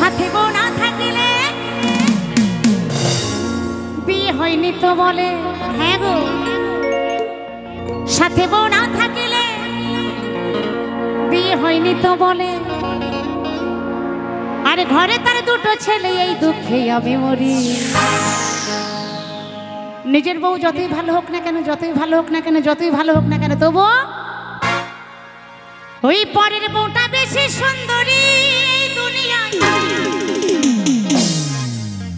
সাথে বউ না থাকিলে বিয়ে হয়নি তো বলে। হ্যাঁ গো, সাথে বউ না থাকিলে বিয়ে হয়নি তো বলে। আরে ঘরে তার দুটো ছেলে, এই দুঃখে আমি মরি। নিজের বউ যতই ভালো হোক না কেন, যতই ভালো হোক না কেন, যতই ভালো হোক না কেন, তবু ওই পরের বউটা বেশি সুন্দরী দুনিয়ায়।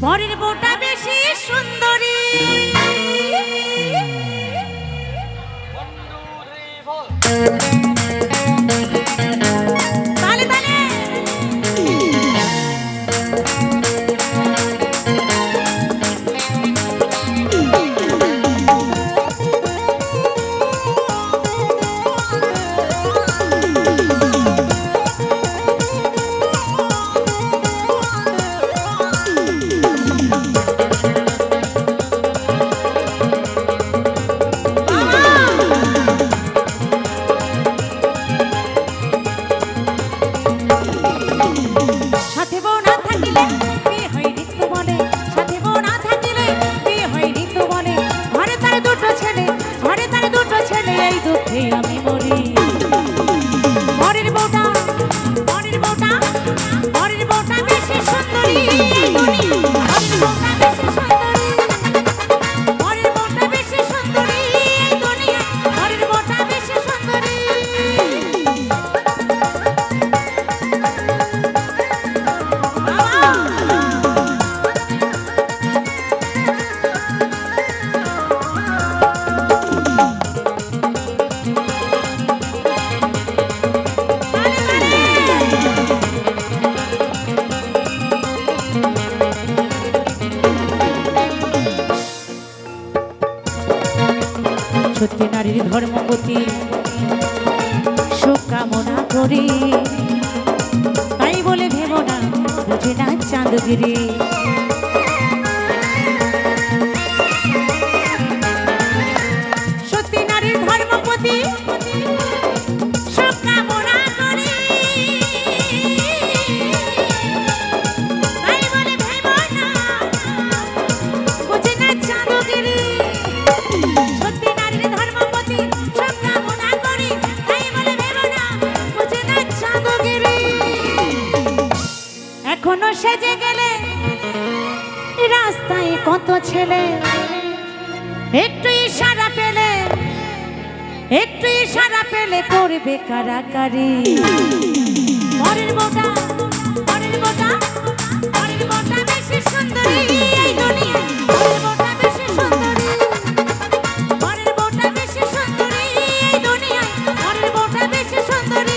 পরের বউটা বেশি সুন্দরী। তালে তালে সত্যি নারীর ধর্মপতি সুখ কামনা করি, তাই বলে ভেবো না বুঝে না চাঁদগিরি। সত্যি নারীর ধর্মপতি সুখ কামনা করি, তাই বলে ভেবো না বুঝে না চাঁদগিরি। এখনো সেজে গেলে রাস্তায় কত ছেলে, একটু ইশারা পেলে, একটু ইশারা পেলে করবে কারাকারি। পরের বউটা, পরের বউটা, পরের বউটা বেশি সুন্দরী এই দুনিয়ায়। পরের বউটা বেশি সুন্দরী, পরের বউটা বেশি সুন্দরী এই দুনিয়ায়। পরের বউটা বেশি সুন্দরী।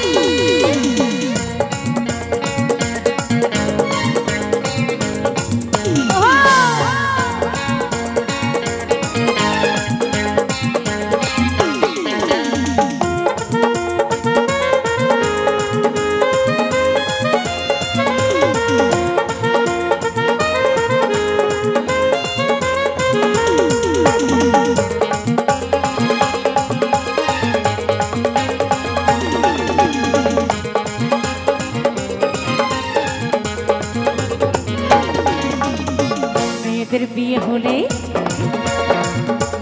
মেয়েদের বিয়ে হলেই,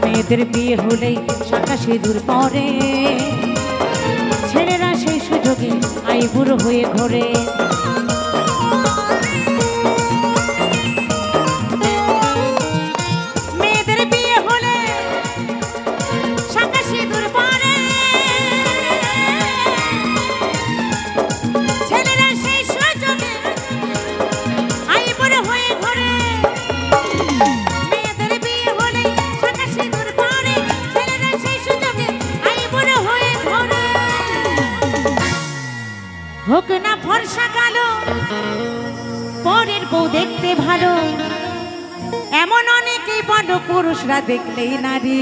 মেয়েদের বিয়ে হলেই শাঁখা সিঁদুর পরে, ছেলেরা সেই সুযোগে আইবুড়ো হয়ে ঘোরে। মেয়েদের বিয়ে হলে শাঁখা সিঁদুর পরে, ছেলেরা সেই সুযোগে আইবুড়ো হয়ে ঘোরে। মেয়েদের বিয়ে হলে শাঁখা সিঁদুর পরে, ছেলেরা সেই সুযোগে আইবুড়ো হয়ে ঘোরে। হোক না ফর্সা কালো, পরের বউ দেখতে ভালো, এমন অনেকেই বড় পুরুষরা দেখলেই নারী।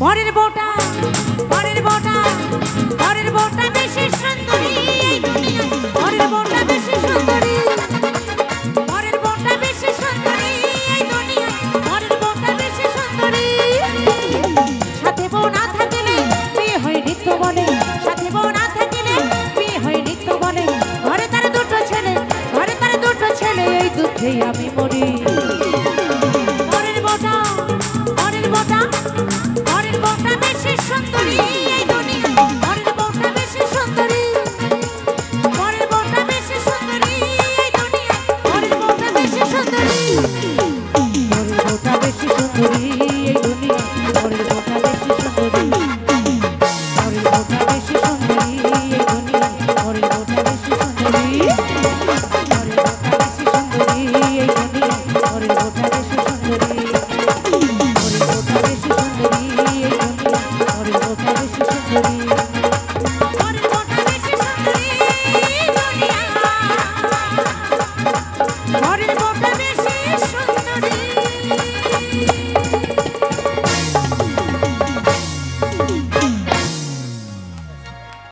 পরের বউটা, পরের বউটা, পরের বউটা বেশি সুন্দর।